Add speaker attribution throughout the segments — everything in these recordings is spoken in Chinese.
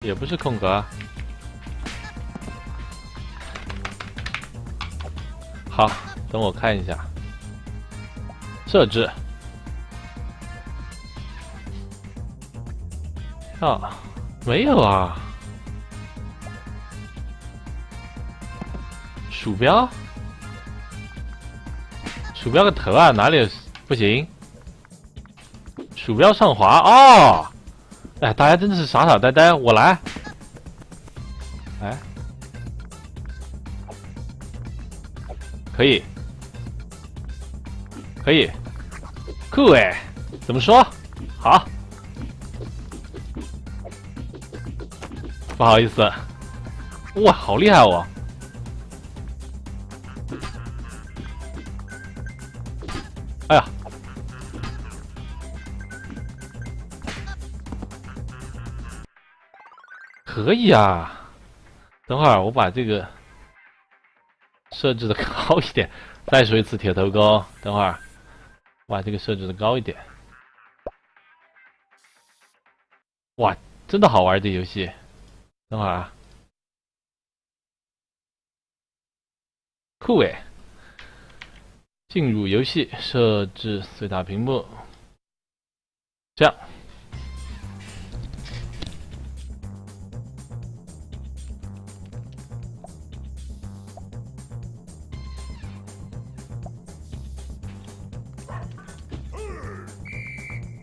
Speaker 1: 也不是空格。好，等我看一下设置。啊，没有啊。鼠标个头啊，哪里不行？鼠标上滑哦。哎，大家真的是傻傻呆呆，我来。哎，可以，可以，酷哎，怎么说？好，不好意思，哇，好厉害哦！哎呀，可以啊！等会儿我把这个设置的高一点，再说一次铁头功。等会儿我把这个设置的高一点。哇，真的好玩这游戏。等会儿啊，酷诶！进入游戏，设置最大屏幕，这样。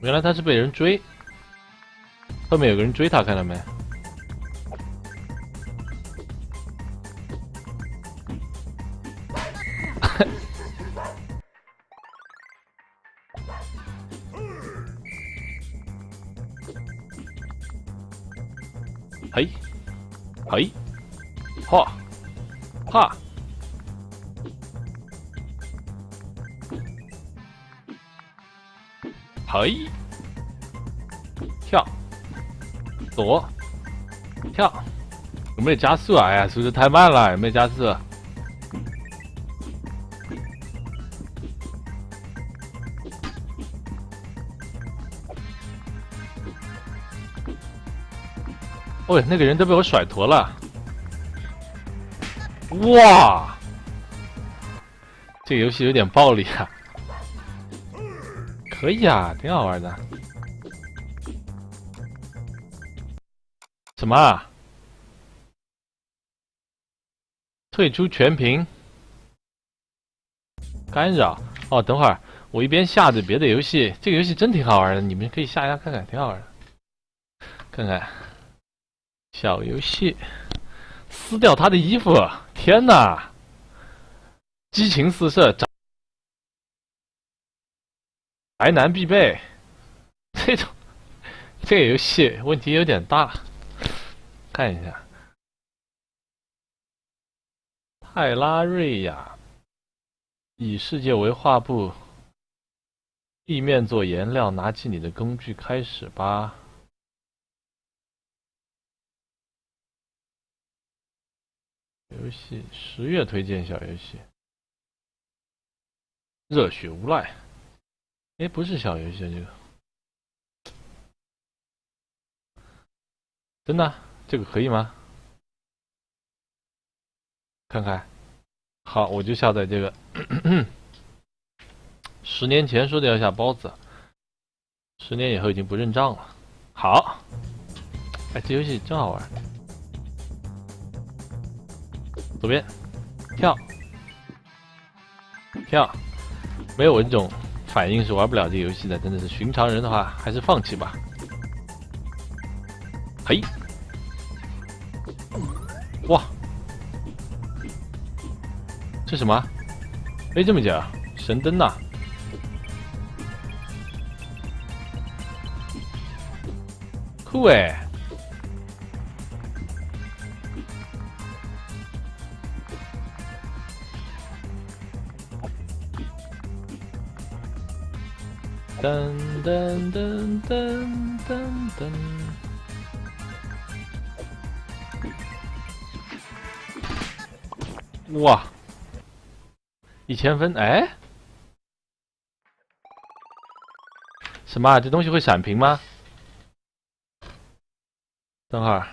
Speaker 1: 原来他是被人追，后面有个人追他，看到没？嘿，嘿，哈，哈，嘿，跳，躲，跳，有没有加速啊？哎呀，速度太慢了，有没有加速？哦，那个人都被我甩脱了。哇，这个游戏有点暴力啊。可以啊，挺好玩的。什么啊？退出全屏？干扰？哦，等会儿我一边下着别的游戏，这个游戏真挺好玩的，你们可以下一下看看，挺好玩的。看看小游戏，撕掉他的衣服，天哪！激情四射，宅男必备。这个游戏问题有点大，看一下。泰拉瑞亚以世界为画布，地面做颜料，拿起你的工具开始吧。游戏10月推荐小游戏，热血无赖。哎，不是小游戏，这个真的，这个可以吗？看看，好，我就下载这个。10年前说的要下包子，10年以后已经不认账了。好，哎，这游戏真好玩。左边跳跳，没有我这种反应是玩不了这个游戏的，真的是寻常人的话还是放弃吧。嘿，哇，这什么？飞这么久，神灯呐！酷哎！噔噔噔噔噔噔！哇，1000分！哎，什么啊？这东西会闪屏吗？等会儿，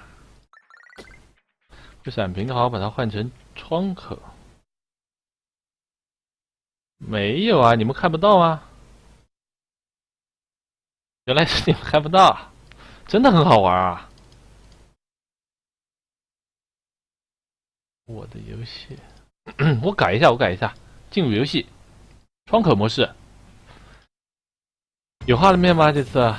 Speaker 1: 这闪屏的话，我把它换成窗口。没有啊，你们看不到吗？原来是你们看不到，真的很好玩啊！我的游戏，我改一下，进入游戏，窗口模式。有画面吗？这次？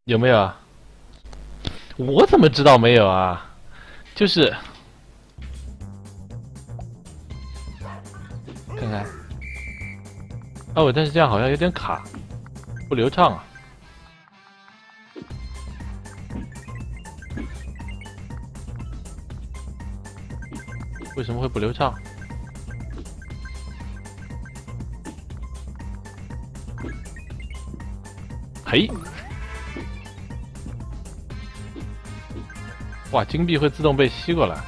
Speaker 1: 有没有啊？我怎么知道没有啊？就是看看，哦，但是这样好像有点卡，不流畅啊。为什么会不流畅？嘿，哇，金币会自动被吸过来。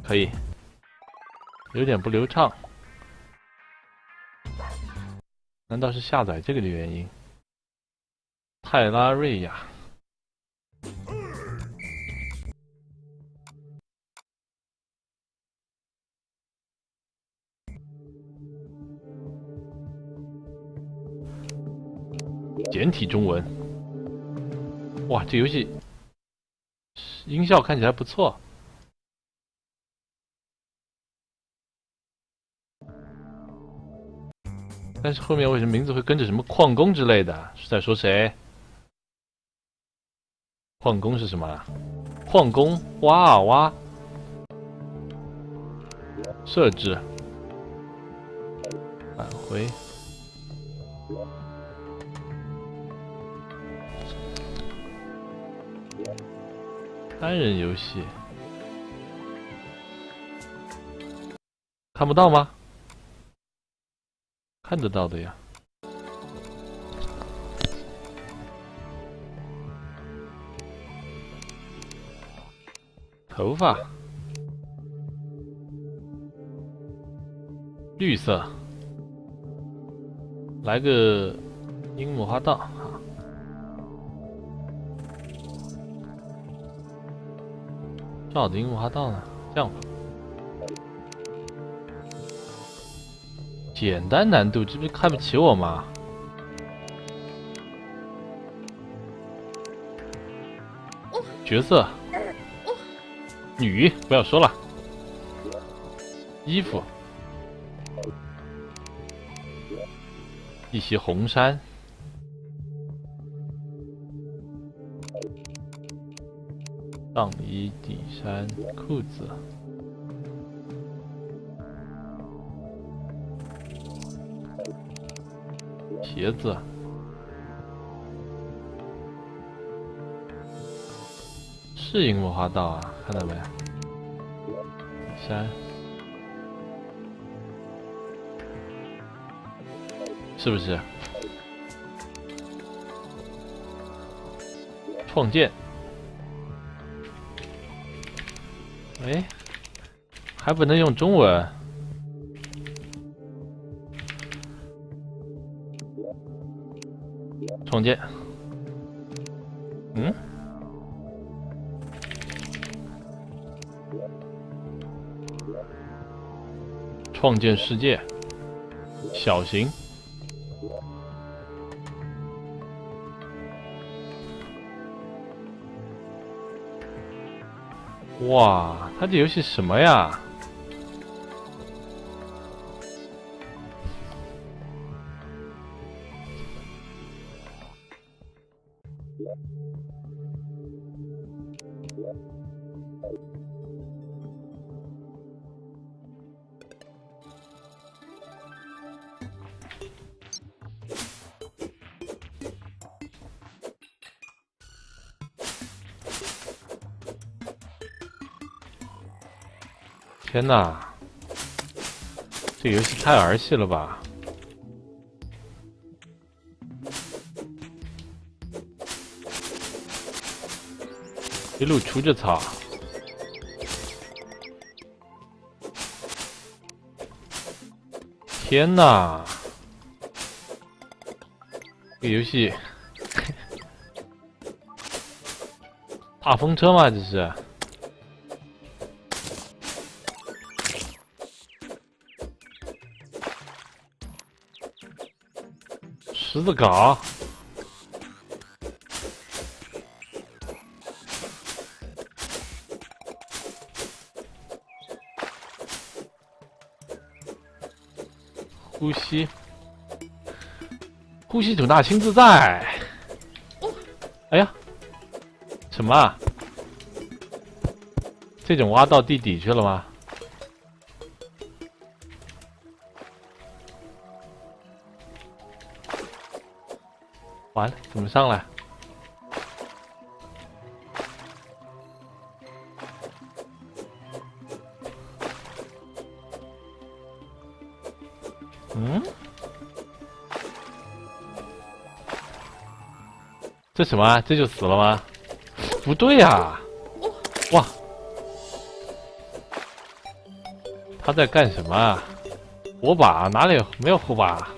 Speaker 1: 可以，有点不流畅。难道是下载这个的原因？泰拉瑞亚，简体中文。哇，这游戏音效看起来不错。但是后面为什么名字会跟着什么矿工之类的？是在说谁？矿工是什么？矿工挖啊挖，设置，返回，单人游戏，看不到吗？看得到的呀。头发，绿色，来个樱木花道啊。照的樱木花道呢？这样吧。简单难度，这不是看不起我吗？角色，女，不要说了。衣服，一袭红衫，上衣、底衫、裤子。鞋子，是樱木花道啊，看到没？底衫，是不是？创建，哎，还不能用中文。创建，嗯，创建世界，小型，哇，它这游戏什么呀？天哪，这个游戏太儿戏了吧！一路除着草，天哪！这个游戏大风车吗？这是？十字镐。呼吸，呼吸吐纳亲自在。哎呀，什么啊？这种挖到地底去了吗？完了，怎么上来？嗯？这什么啊？这就死了吗？不对呀！哇！他在干什么啊？火把哪里有？没有火把。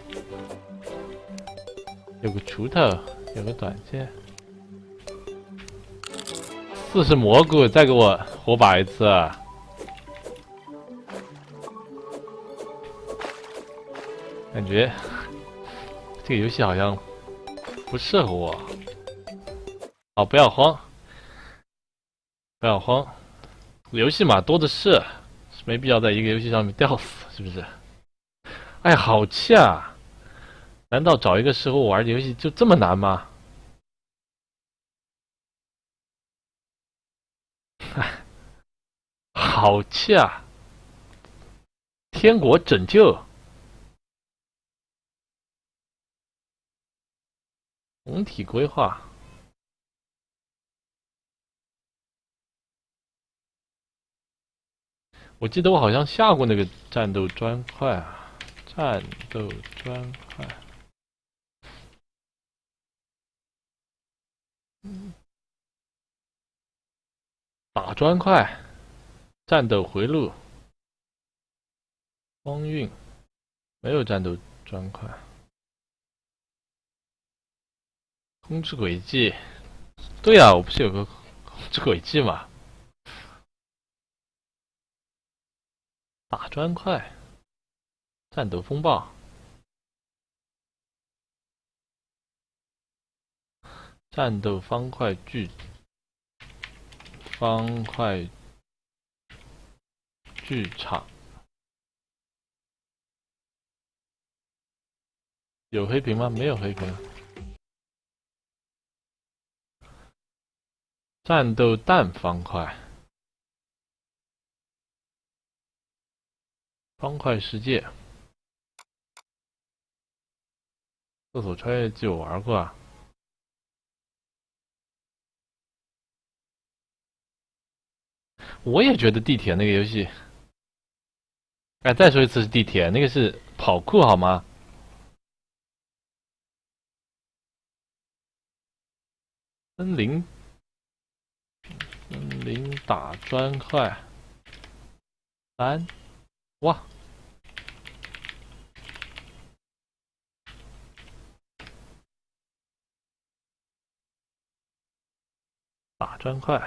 Speaker 1: 有个锄头，有个短剑。40蘑菇，再给我火把一次。感觉这个游戏好像不适合我。好，不要慌，不要慌，游戏嘛多的是，没必要在一个游戏上面吊死，是不是？哎，好气啊！难道找一个适合我玩的游戏就这么难吗？哎，好气啊！天国拯救，总体规划。我记得我好像下过那个战斗砖块啊，战斗砖块。打砖块，战斗回路，光晕，没有战斗砖块。控制轨迹，对呀、我不是有个控制轨迹吗？打砖块，战斗风暴，战斗方块剧场，有黑屏吗？没有黑屏。战斗弹方块，方块世界，厕所穿越记我玩过啊。我也觉得地铁那个游戏，哎，再说一次是地铁，那个是跑酷好吗？森林打砖块，哇！打砖块，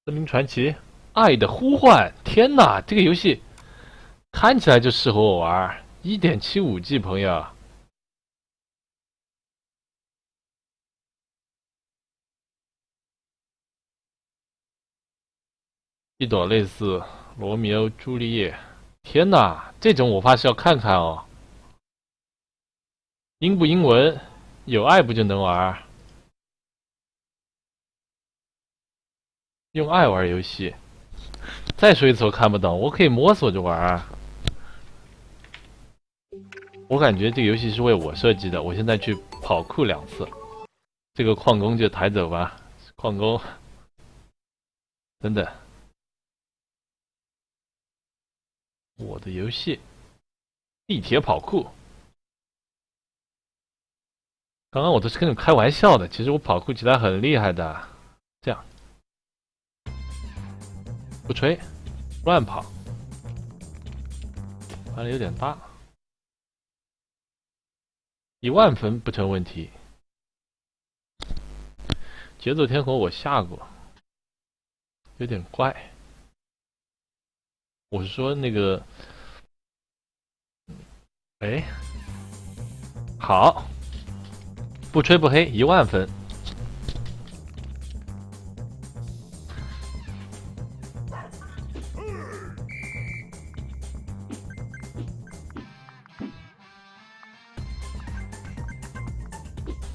Speaker 1: 森林传奇，爱的呼唤！天哪，这个游戏看起来就适合我玩。1.75G 朋友，一朵类似罗密欧朱丽叶。天哪，这种我怕是要看看哦。英不英文？有爱不就能玩？用爱玩游戏。再说一次，我看不懂，我可以摸索着玩。我感觉这个游戏是为我设计的。我现在去跑酷2次，这个矿工就抬走吧。矿工，等等，我的游戏，地铁跑酷。刚刚我都是跟你开玩笑的，其实我跑酷起来很厉害的。这样，不吹，乱跑，玩的有点大。10000分不成问题。节奏天火我下过，有点怪。我是说那个，哎，好，不吹不黑，10000分。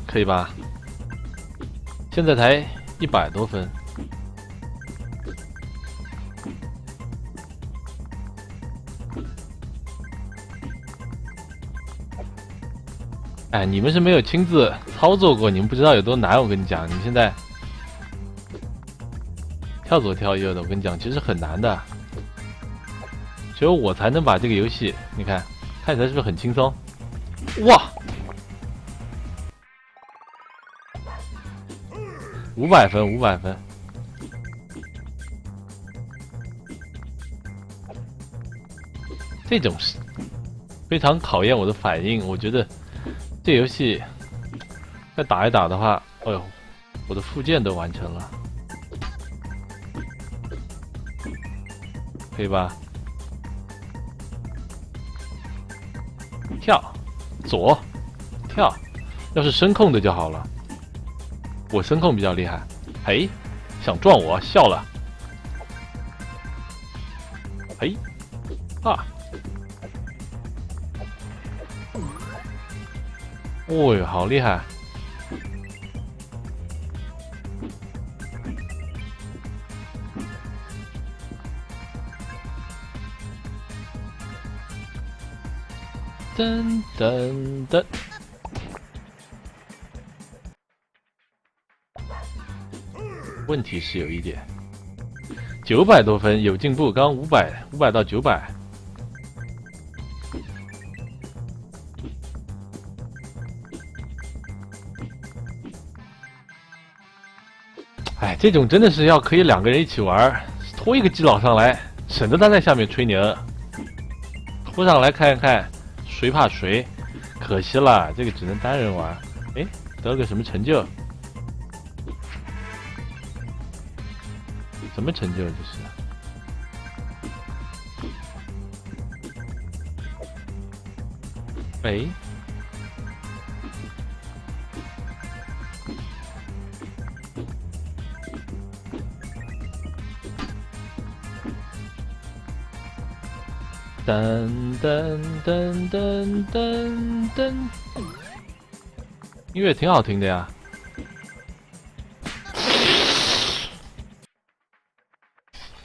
Speaker 1: 可以吧？现在才100多分。哎，你们是没有亲自操作过，你们不知道有多难。我跟你讲，你们现在跳左跳右的，我跟你讲，其实很难的。只有我才能把这个游戏，你看，看起来是不是很轻松？哇！500分，500分，这种是非常考验我的反应。我觉得这游戏再打一打的话，哎呦，我的附件都完成了，可以吧？跳，左，跳，要是声控的就好了。我声控比较厉害，嘿，想撞我，笑了，嘿，啊，哦哟，好厉害！噔噔噔。问题是有一点，900多分有进步，刚500到900。哎，这种真的是要可以2个人一起玩，拖一个基佬上来，省得他在下面吹牛。拖上来看看谁怕谁，可惜了，这个只能单人玩。哎，得了个什么成就？什么成就？这是？哎，噔噔噔噔噔噔，音乐挺好听的呀。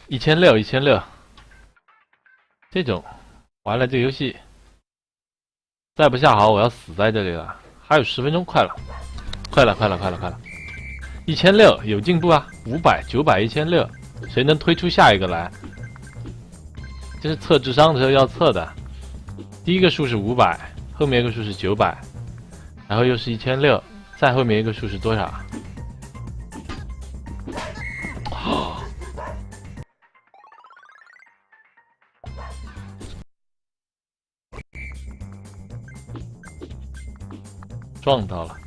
Speaker 1: 1600，这种完了，这个游戏再不下好，我要死在这里了。还有10分钟，快了！1600有进步啊！500、900、1600，谁能推出下一个来？这是测智商的时候要测的。第一个数是500，后面一个数是900，然后又是1600，再后面一个数是多少？撞到了。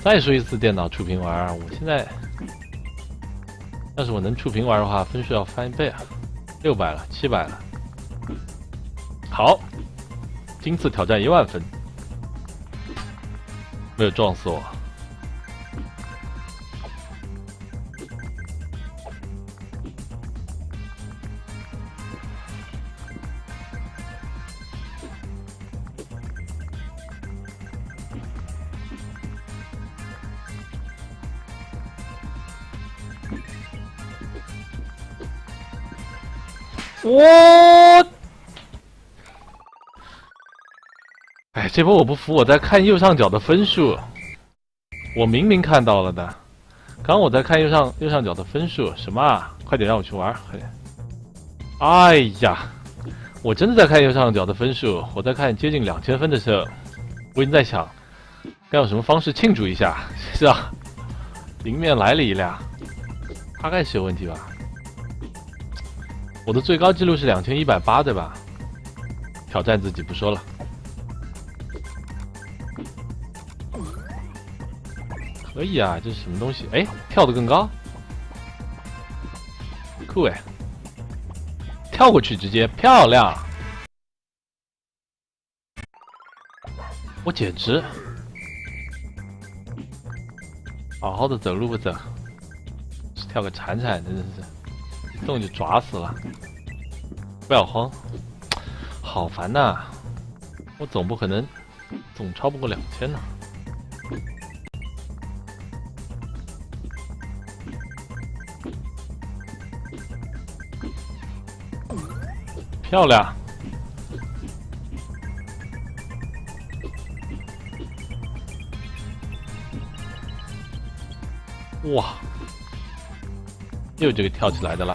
Speaker 1: 再说一次电脑触屏玩，我现在要是我能触屏玩的话，分数要翻1倍啊！600了，700了。好，今次挑战10000分，没有撞死我。我，哎，这波我不服，我在看右上角的分数，我明明看到了的。刚我在看右上角的分数，什么啊？快点让我去玩，快点！哎呀，我真的在看右上角的分数，我在看接近2000分的时候，我已经在想，该用什么方式庆祝一下？是啊，迎面来了一辆，大概是有问题吧。我的最高记录是2180，对吧？挑战自己不说了。可以啊，这是什么东西？哎，跳得更高，酷哎！跳过去直接漂亮，我简直好好的走路不走，跳个铲铲，真的是一动就抓死了。不要慌，好烦呐！我总不可能总超不过2000呢。漂亮！哇，又这个跳起来的了，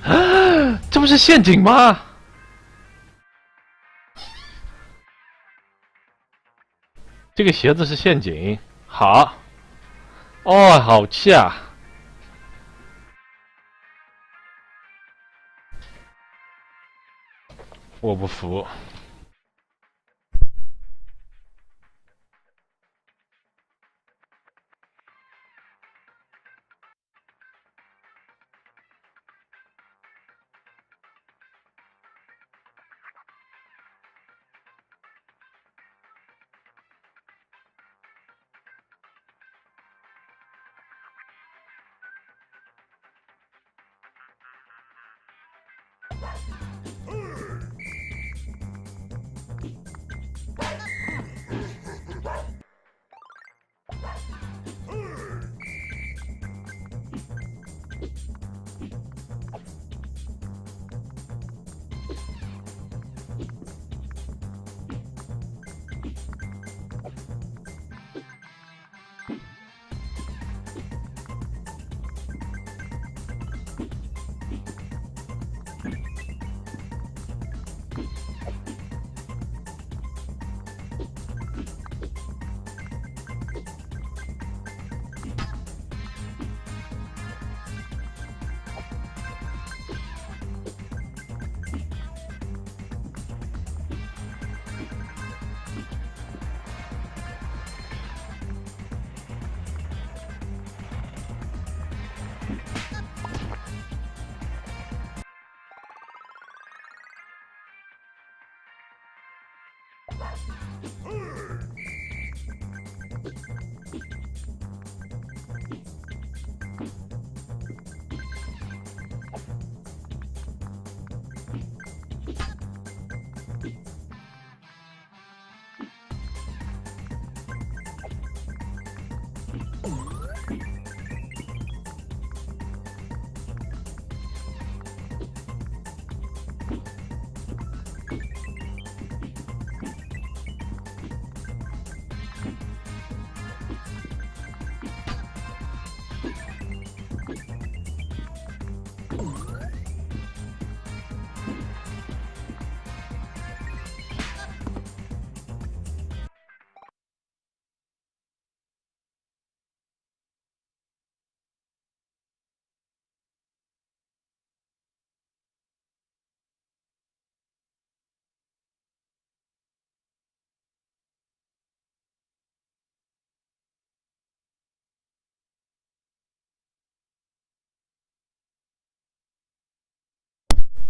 Speaker 1: 啊，这不是陷阱吗？这个鞋子是陷阱，好，哦，好气啊！我不服。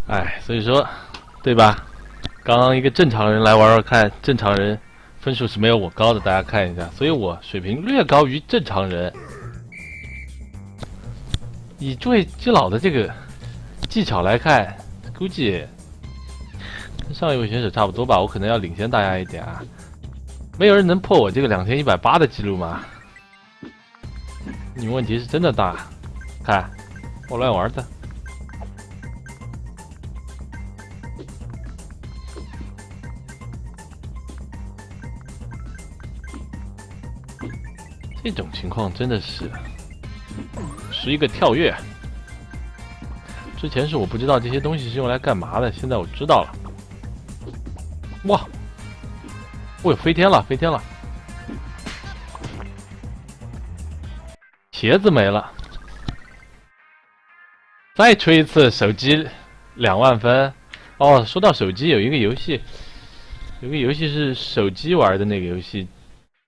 Speaker 1: 哎，所以说，对吧？刚刚一个正常人来玩玩看，正常人分数是没有我高的，大家看一下，所以我水平略高于正常人。以诸位基佬的这个技巧来看，估计跟上一位选手差不多吧，我可能要领先大家一点啊。没有人能破我这个2180的记录吗？你们问题是真的大，看我乱玩的。这种情况真的是一个跳跃。之前是我不知道这些东西是用来干嘛的，现在我知道了。哇！我有飞天了，飞天了！鞋子没了。再吹一次，手机2万分。哦，说到手机，有一个游戏是手机玩的那个游戏，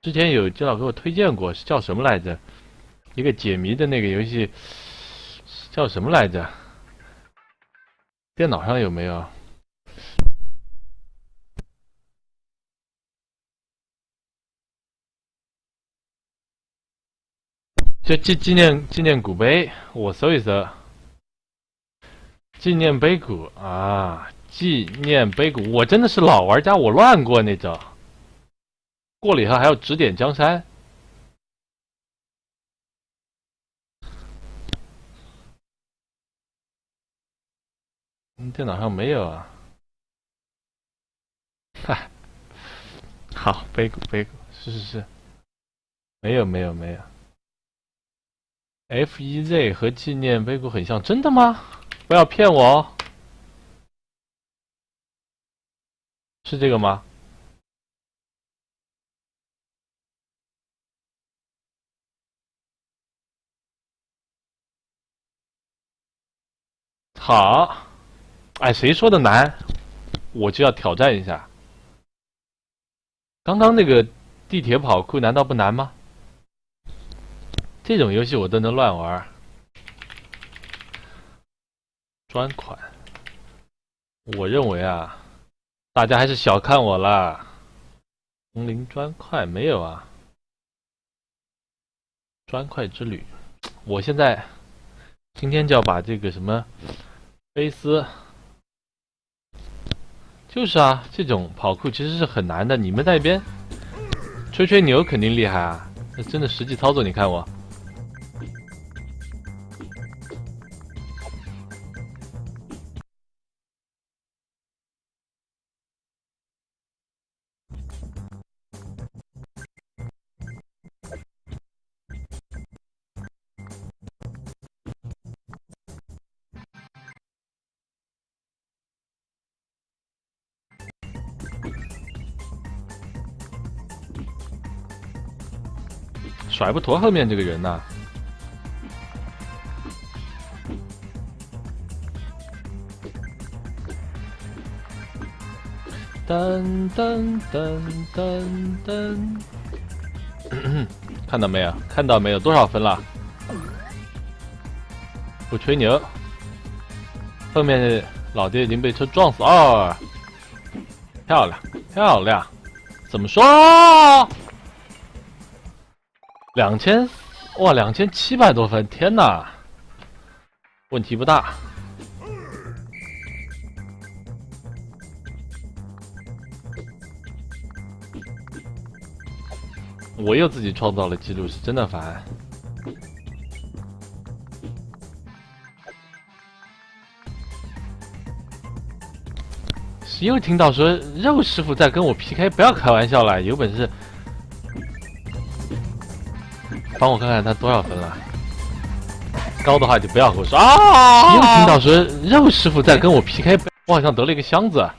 Speaker 1: 之前有基佬给我推荐过，是叫什么来着？一个解谜的那个游戏叫什么来着？电脑上有没有？就纪念古碑，我搜一搜。纪念碑谷啊，纪念碑谷，我真的是老玩家，我乱过那种。过了以后还要指点江山。电脑上没有啊。嗨，好，碑谷，是，没有。FEZ 和纪念碑谷很像，真的吗？不要骗我哦。是这个吗？好，哎，谁说的难，我就要挑战一下。刚刚那个地铁跑酷难道不难吗？这种游戏我都能乱玩。专款，我认为啊，大家还是小看我了。丛林砖块没有啊？砖块之旅，我现在今天就要把这个什么菲斯，就是啊，这种跑酷其实是很难的。你们在那边吹吹牛肯定厉害啊，那真的实际操作你看我。甩不脱后面这个人呐、噔噔噔噔噔，看到没有？看到没有？多少分了？不吹牛，后面老爹已经被车撞死哦，漂亮，怎么说？2000，哇，2700多分，天哪！问题不大。我又自己创造了记录，是真的烦。又听到说肉师傅在跟我 PK， 不要开玩笑了，有本事帮我看看他多少分了。高的话就不要和我说啊！又听到说肉师傅在跟我 PK， 我好像得了一个箱子。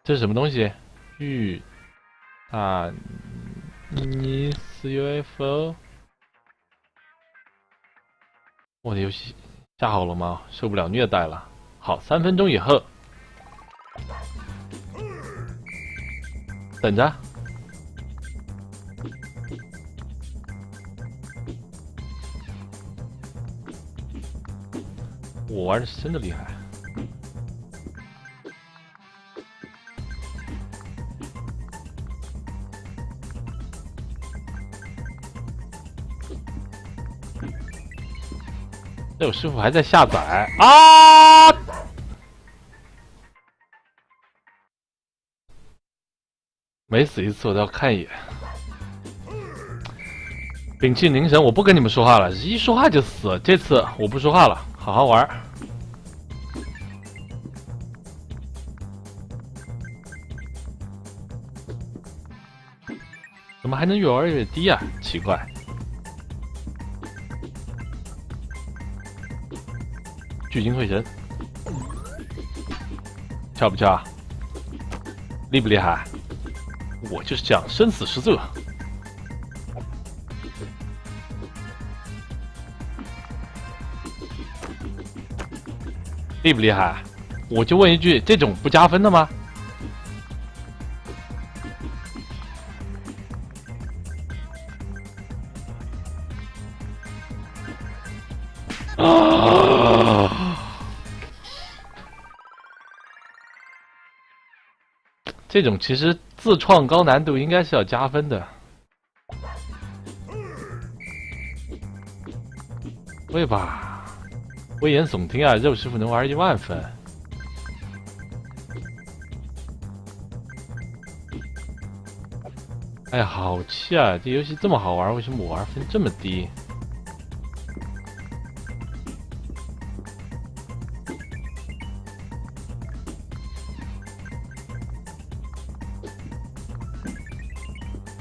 Speaker 1: 这是什么东西？玉啊，你是 UFO？ 我的游戏下好了吗？受不了虐待了。好，3分钟以后，等着。我玩的是真的厉害。这有师傅还在下载啊！每死一次我都要看一眼。屏气凝神，我不跟你们说话了，一说话就死。这次我不说话了，好好玩。怎么还能越玩越低啊？奇怪。聚精会神，跳不跳？厉不厉害？我就是这样生死时这。厉不厉害？我就问一句，这种不加分的吗？这种其实自创高难度应该是要加分的，会吧？危言耸听啊！肉师傅能玩10000分。哎呀，好气啊！这游戏这么好玩，为什么我玩分这么低？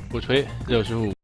Speaker 1: 不吹，肉师傅。